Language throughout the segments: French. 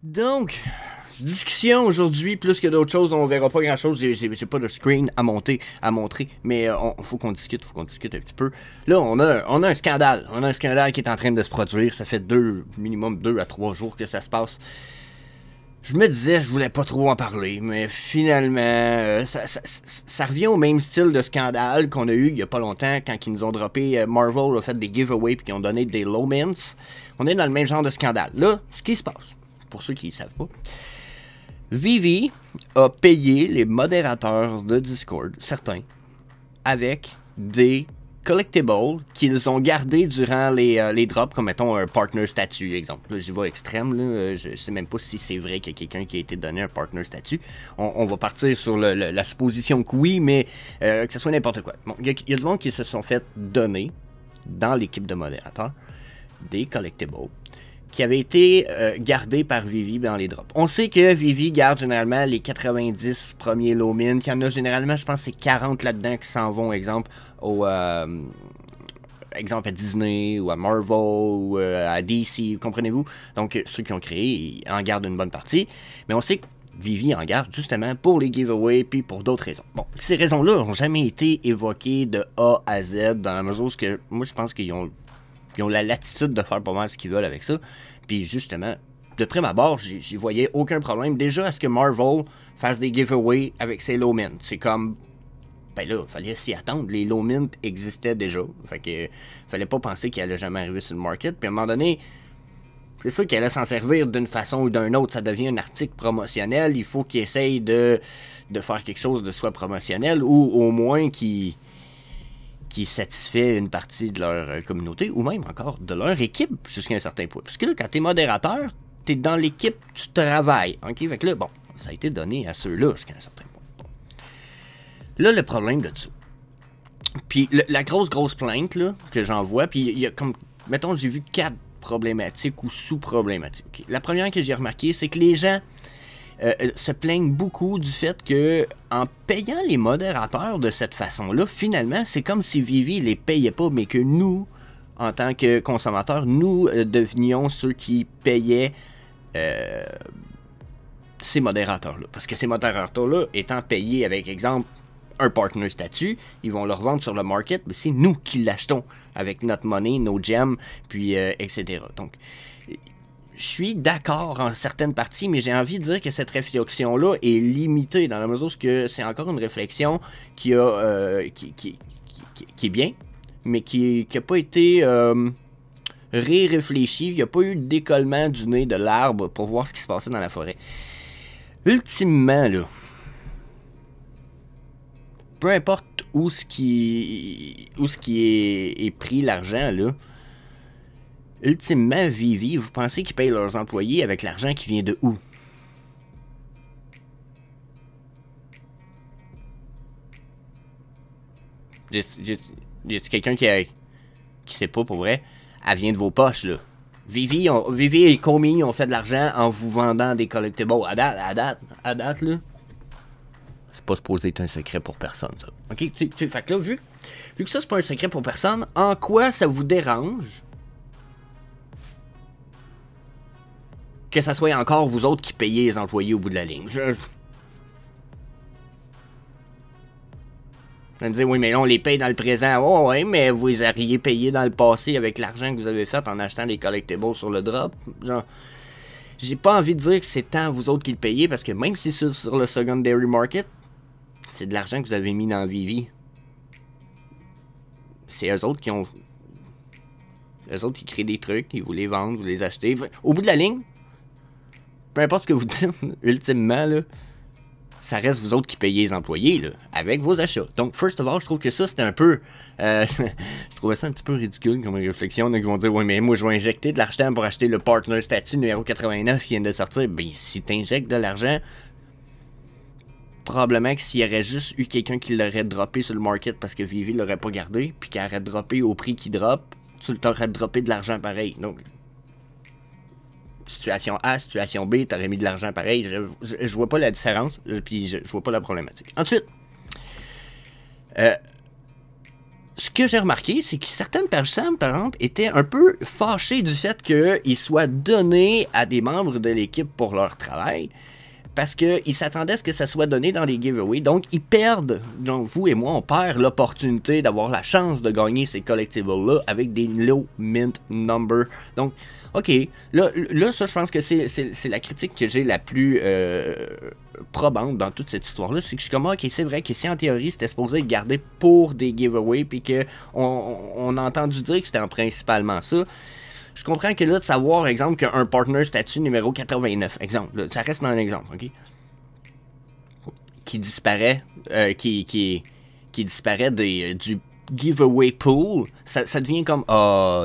Donc, discussion aujourd'hui, plus que d'autres choses, on verra pas grand chose, j'ai pas de screen à montrer, mais faut qu'on discute un petit peu. Là, on a un scandale, qui est en train de se produire, ça fait minimum 2 à 3 jours que ça se passe. Je me disais, je voulais pas trop en parler, mais finalement, ça revient au même style de scandale qu'on a eu il y a pas longtemps quand ils nous ont droppé, Marvel a fait des giveaways puis qu'ils ont donné des low mints. On est dans le même genre de scandale. Là, ce qui se passe, pour ceux qui ne savent pas, Vivi a payé les modérateurs de Discord, certains, avec des collectibles qu'ils ont gardés durant les drops, comme mettons un partner statut, exemple. Là, j'y vais extrême, là, je sais même pas si c'est vrai qu'il y a quelqu'un qui a été donné un partner statut. On va partir sur la supposition que oui, mais que ce soit n'importe quoi. Bon, il y a du monde qui se sont fait donner, dans l'équipe de modérateurs, des collectibles qui avaient été gardés par Vivi dans les drops. On sait que Vivi garde généralement les 90 premiers low min, qu'il y en a généralement, je pense, c'est 40 là-dedans qui s'en vont, exemple, exemple à Disney, ou à Marvel, ou à DC, comprenez-vous? Donc, ceux qui ont créé, ils en gardent une bonne partie. Mais on sait que Vivi en garde justement pour les giveaways, puis pour d'autres raisons. Bon, ces raisons-là n'ont jamais été évoquées de A à Z, dans la mesure où moi, je pense qu'ils ont la latitude de faire pas mal ce qu'ils veulent avec ça. Puis justement, de prime abord, j'y voyais aucun problème. Déjà, à ce que Marvel fasse des giveaways avec ses low mint. C'est comme, ben là, fallait s'y attendre. Les low mint existaient déjà. Fait que fallait pas penser qu'elle allait jamais arriver sur le market. Puis à un moment donné, c'est sûr qu'elle allait s'en servir d'une façon ou d'une autre. Ça devient un article promotionnel. Il faut qu'ils essayent de faire quelque chose de soit promotionnel ou au moins qui satisfait une partie de leur communauté, ou même encore de leur équipe, jusqu'à un certain point. Parce que là, quand t'es modérateur, t'es dans l'équipe, tu travailles. OK? Fait que là, bon, ça a été donné à ceux-là jusqu'à un certain point. Bon. Là, le problème de dessous. Puis la grosse plainte là, que j'en vois, puis il y a comme, mettons, j'ai vu 4 problématiques ou sous-problématiques. Okay? La première que j'ai remarqué, c'est que les gens se plaignent beaucoup du fait que en payant les modérateurs de cette façon-là, finalement, c'est comme si Vivi les payait pas, mais que nous, en tant que consommateurs, nous devenions ceux qui payaient ces modérateurs-là. Parce que ces modérateurs-là, étant payés avec, exemple, un partner statut, ils vont le revendre sur le market, mais c'est nous qui l'achetons avec notre monnaie, nos gems, puis etc. Donc, je suis d'accord en certaines parties, mais j'ai envie de dire que cette réflexion-là est limitée dans la mesure où c'est encore une réflexion qui est bien, mais qui n'a pas été réfléchie. Il n'y a pas eu de décollement du nez de l'arbre pour voir ce qui se passait dans la forêt. Ultimement, là, peu importe où ce qui est pris l'argent, là, ultimement, Vivi, vous pensez qu'ils payent leurs employés avec l'argent qui vient de où? Y a-t-il quelqu'un qui sait pas pour vrai? Elle vient de vos poches, là. Vivi et Comey ont fait de l'argent en vous vendant des collectibles. À date, là. C'est pas supposé être un secret pour personne, ça. Ok? Fait que là, vu que ça, c'est pas un secret pour personne, en quoi ça vous dérange que ça soit encore vous autres qui payez les employés au bout de la ligne? Vous allez me dire, oui, mais là, on les paye dans le présent. Oh, ouais, mais vous les auriez payés dans le passé avec l'argent que vous avez fait en achetant les collectibles sur le drop. Genre, j'ai pas envie de dire que c'est tant vous autres qui le payez, parce que même si c'est sur le secondary market, c'est de l'argent que vous avez mis dans Vivi. C'est eux autres qui ont... Eux autres qui créent des trucs, ils vous les vendent, vous les achetez. Au bout de la ligne, peu importe ce que vous dites, ultimement, là, ça reste vous autres qui payez les employés, là, avec vos achats. Donc, first of all, je trouve que ça, c'était un peu... je trouvais ça un petit peu ridicule comme réflexion. Donc, ils vont dire, ouais, mais moi, je vais injecter de l'argent pour acheter le partner statut numéro 89 qui vient de sortir. Ben, si tu injectes de l'argent, probablement que s'il y aurait juste eu quelqu'un qui l'aurait droppé sur le market parce que Vivi l'aurait pas gardé, puis qu'il aurait droppé au prix qu'il drop, tu t'aurais droppé de l'argent pareil. Donc, situation A, situation B, t'aurais mis de l'argent pareil. Je vois pas la différence, puis je vois pas la problématique. Ensuite, ce ce que j'ai remarqué, c'est que certaines personnes, par exemple, étaient un peu fâchées du fait qu'ils soient donnés à des membres de l'équipe pour leur travail. Parce qu'ils s'attendaient à ce que ça soit donné dans les giveaways. Donc, ils perdent. Donc, vous et moi, on perd l'opportunité d'avoir la chance de gagner ces collectibles-là avec des low mint numbers. Donc, OK. Là ça, je pense que c'est la critique que j'ai la plus probante dans toute cette histoire-là. C'est que je suis comme, OK, c'est vrai que si en théorie, c'était supposé être gardé pour des giveaways, puis qu'on a entendu dire que c'était principalement ça. Je comprends que là, de savoir, exemple, qu'un partner statut numéro 89, exemple, là, ça reste dans un exemple, OK? Qui disparaît, qui disparaît du giveaway pool, ça devient comme,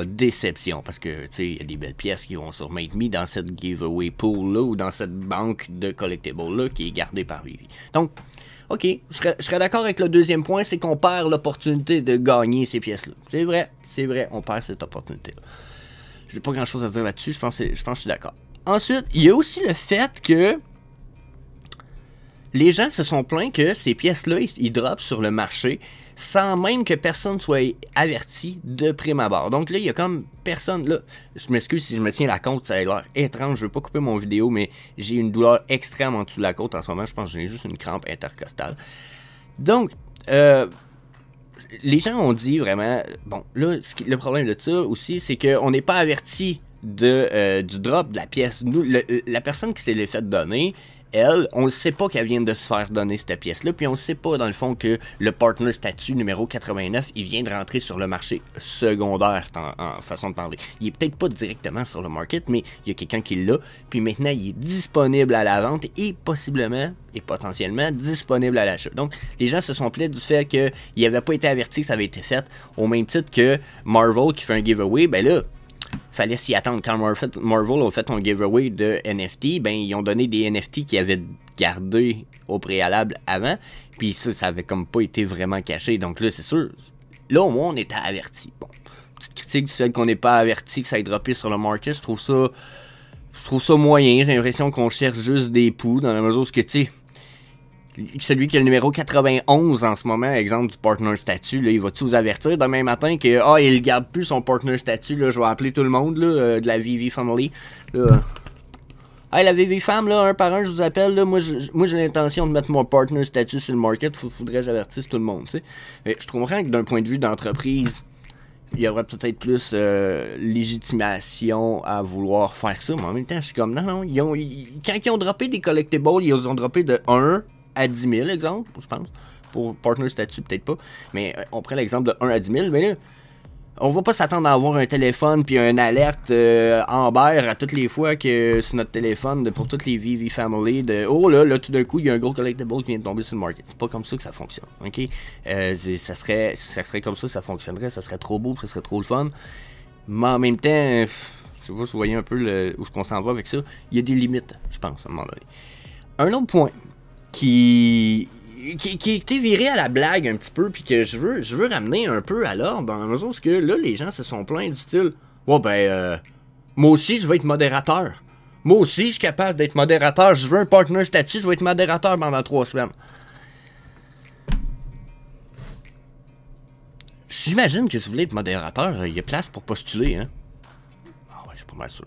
déception, parce que, tu sais, il y a des belles pièces qui vont sûrement être mises dans cette giveaway pool-là, ou dans cette banque de collectibles-là, qui est gardée par Vivi. Donc, OK, je serais d'accord avec le deuxième point, c'est qu'on perd l'opportunité de gagner ces pièces-là. C'est vrai, on perd cette opportunité-là. J'ai pas grand chose à dire là-dessus, je pense que je suis d'accord. Ensuite, il y a aussi le fait que les gens se sont plaints que ces pièces-là, ils droppent sur le marché sans même que personne soit averti de prime abord. Donc là, il y a comme personne, là, je m'excuse si je me tiens la côte, ça a l'air étrange, je veux pas couper mon vidéo, mais j'ai une douleur extrême en dessous de la côte en ce moment, je pense que j'ai juste une crampe intercostale. Donc, les gens ont dit vraiment, bon, là, le problème de ça aussi, c'est qu'on n'est pas averti du drop de la pièce. Nous, la personne qui s'est les fait donner, elle, on ne sait pas qu'elle vient de se faire donner cette pièce-là, puis on ne sait pas, dans le fond, que le partner statut numéro 89, il vient de rentrer sur le marché secondaire, en façon de parler. Il est peut-être pas directement sur le market, mais il y a quelqu'un qui l'a, puis maintenant, il est disponible à la vente et possiblement, et potentiellement, disponible à l'achat. Donc, les gens se sont plaints du fait qu'il n'avait pas été averti que ça avait été fait, au même titre que Marvel qui fait un giveaway, ben là, fallait s'y attendre. Quand Marvel a fait un giveaway de NFT, ben ils ont donné des NFT qu'ils avaient gardés au préalable avant, puis ça avait comme pas été vraiment caché. Donc là, c'est sûr, là au moins on était averti. Bon, petite critique du fait qu'on n'est pas averti que ça ait droppé sur le market, je trouve ça moyen. J'ai l'impression qu'on cherche juste des poux dans la mesure où, tu sais, celui qui a le numéro 91 en ce moment, exemple du partner statut, là, il va-tu vous avertir demain matin que il garde plus son partner statut, là, je vais appeler tout le monde là, de la Vivi Family. Là. Hey, la Vivi Fam, là, un par un, je vous appelle, là, moi j'ai l'intention de mettre mon partner statut sur le market, faudrait que j'avertisse tout le monde, tu sais. Mais je trouverais que d'un point de vue d'entreprise, il y aurait peut-être plus légitimation à vouloir faire ça, mais en même temps, je suis comme, non, quand ils ont droppé des collectibles, ils ont droppé de 1 à 10 000, exemple, je pense. Pour partner statut, peut-être pas. Mais on prend l'exemple de 1 à 10 000. Mais là, on va pas s'attendre à avoir un téléphone puis une alerte Amber à toutes les fois que sur notre téléphone, pour toutes les Vivi Family, là, tout d'un coup, il y a un gros collectible qui vient de tomber sur le market. C'est pas comme ça que ça fonctionne, ok? Ça serait comme ça fonctionnerait, ça serait trop beau, ça serait trop le fun. Mais en même temps, je sais pas si vous voyez un peu où on s'en va avec ça, il y a des limites, je pense, à un moment donné. Un autre point qui était viré à la blague un petit peu, puis que je veux ramener un peu à l'ordre, dans la mesure où que là, les gens se sont plaints du style « Ouais, ben, moi aussi, je vais être modérateur. Moi aussi, je suis capable d'être modérateur. Je veux un partner statut, je vais être modérateur pendant 3 semaines. » J'imagine que si vous voulez être modérateur, il y a place pour postuler, hein. Ah ouais, je suis pas mal sûr.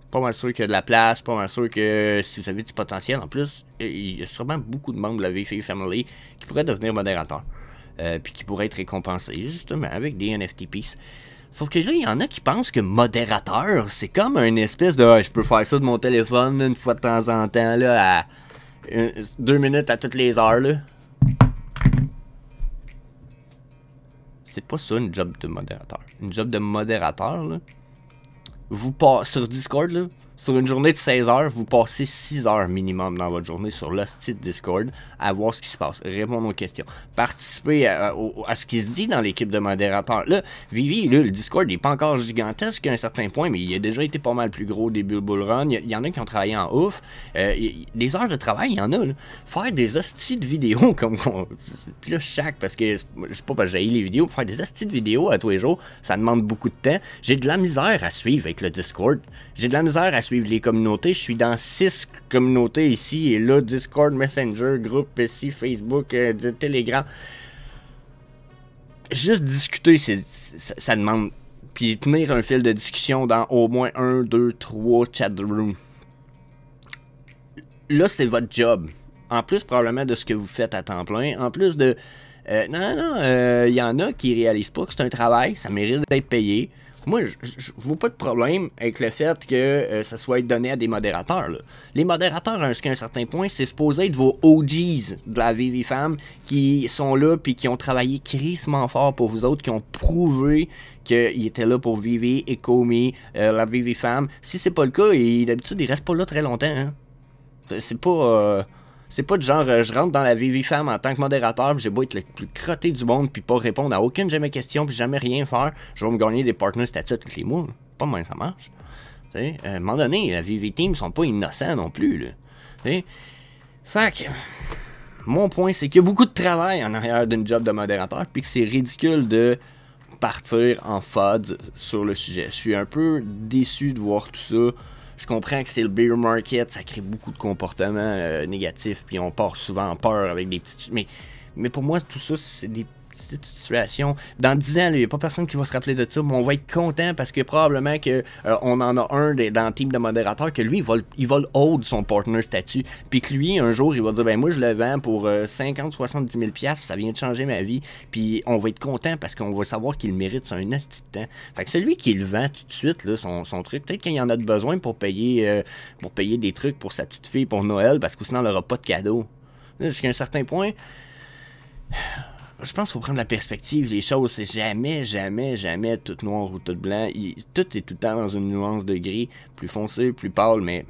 Pas mal sûr qu'il y a de la place, pas mal sûr que si vous avez du potentiel, en plus, il y a sûrement beaucoup de membres de la Vivi Family qui pourraient devenir modérateurs. Puis qui pourraient être récompensés, justement, avec des NFT pieces. Sauf que là, il y en a qui pensent que modérateur, c'est comme une espèce de je peux faire ça de mon téléphone une fois de temps en temps, là, à 2 minutes à toutes les heures, là. C'est pas ça une job de modérateur. Une job de modérateur, là. Vous passez sur Discord, là, sur une journée de 16 heures, vous passez 6 heures minimum dans votre journée sur le site Discord à voir ce qui se passe, répondre aux questions, participer à ce qui se dit dans l'équipe de modérateurs. Là, Vivi, là, le Discord n'est pas encore gigantesque à un certain point, mais il a déjà été pas mal plus gros au début du Bull Run. Il y en a qui ont travaillé en ouf. Des heures de travail, il y en a. Là. Faire des hosties de vidéos comme puis là, parce que je sais pas parce que j'ai les vidéos, faire des hosties de vidéos à tous les jours, ça demande beaucoup de temps. J'ai de la misère à suivre avec le Discord. J'ai de la misère à suivre les communautés. Je suis dans 6 communautés ici et là, Discord, Messenger, groupe ici, Facebook, Telegram. juste discuter, ça demande. Puis tenir un fil de discussion dans au moins 1, 2, 3 chat rooms. Là, c'est votre job. En plus, probablement, de ce que vous faites à temps plein. En plus de... il y en a qui réalisent pas que c'est un travail. Ça mérite d'être payé. Moi, je vois pas de problème avec le fait que ça soit donné à des modérateurs. Là. Les modérateurs, jusqu'à un certain point, c'est supposé être vos OGs de la VVFam qui sont là puis qui ont travaillé crissement fort pour vous autres, qui ont prouvé qu'ils étaient là pour VV, Ecomi, la VVFam. Si c'est pas le cas, d'habitude, ils restent pas là très longtemps. Hein. C'est pas de genre, je rentre dans la VVFam en tant que modérateur, puis j'ai beau être le plus crotté du monde, puis pas répondre à aucune jamais question, puis jamais rien faire, je vais me gagner des partners statut tous les mois. Pas mal ça marche. T'sais, à un moment donné, la VV Team sont pas innocents non plus. Là. T'sais. Fait que, mon point, c'est qu'il y a beaucoup de travail en arrière d'une job de modérateur, puis que c'est ridicule de partir en FUD sur le sujet. Je suis un peu déçu de voir tout ça. Je comprends que c'est le bear market, ça crée beaucoup de comportements négatifs, puis on part souvent en peur avec des petites... Mais pour moi, tout ça, c'est des petites situations. Dans 10 ans, il n'y a pas personne qui va se rappeler de ça, mais on va être content parce que probablement que on en a un dans le team de modérateurs que lui, il va le hold son partner statut, puis que lui, un jour, il va dire, ben moi, je le vends pour 50-70 000 $, ça vient de changer ma vie, puis on va être content parce qu'on va savoir qu'il mérite sur un asti de temps. Fait que celui qui le vend tout de suite, là, son truc, peut-être qu'il y en a de besoin pour payer des trucs pour sa petite fille pour Noël, parce que sinon, elle n'aura pas de cadeau. Là, jusqu'à un certain point... Je pense qu'il faut prendre la perspective. Les choses, c'est jamais tout noir ou tout blanc. Tout est tout le temps dans une nuance de gris, plus foncé, plus pâle, mais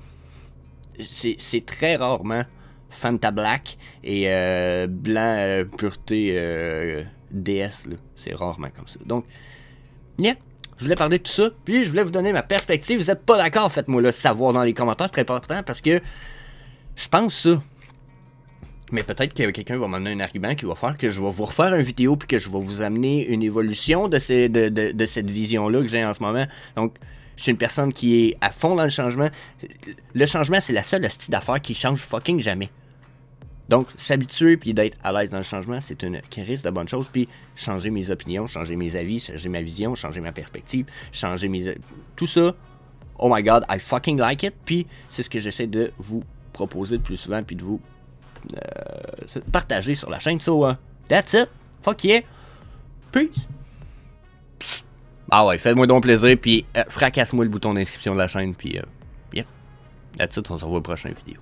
c'est très rarement Fanta Black et blanc pureté DS. C'est rarement comme ça. Donc, yeah, je voulais parler de tout ça, puis je voulais vous donner ma perspective. Vous n'êtes pas d'accord, faites-moi le savoir dans les commentaires, c'est très important parce que je pense ça. Mais peut-être que quelqu'un va m'amener un argument qui va faire que je vais vous refaire une vidéo puis que je vais vous amener une évolution de cette vision-là que j'ai en ce moment. Donc, je suis une personne qui est à fond dans le changement. Le changement, c'est la seule style d'affaires qui change fucking jamais. Donc, s'habituer puis d'être à l'aise dans le changement, c'est une crise de bonnes choses. Puis, changer mes opinions, changer mes avis, changer ma vision, changer ma perspective, changer mes... Tout ça, oh my god, I fucking like it. Puis, c'est ce que j'essaie de vous proposer le plus souvent puis de vous... partager sur la chaîne. So, that's it. Fuck yeah. Peace. Psst. Ah ouais, faites-moi donc plaisir, puis fracasse-moi le bouton d'inscription de la chaîne, puis yeah. That's it, on se revoit au prochain vidéo.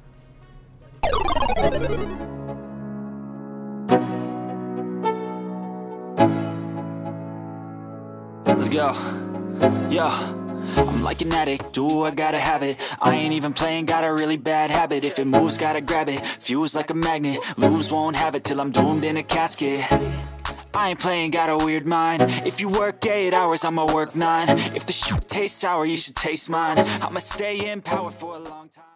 Let's go. Yo. I'm like an addict, do I gotta have it. I ain't even playing, got a really bad habit. If it moves, gotta grab it, fuse like a magnet. Lose, won't have it till I'm doomed in a casket. I ain't playing, got a weird mind. If you work 8 hours, I'ma work 9. If the shit tastes sour, you should taste mine. I'ma stay in power for a long time.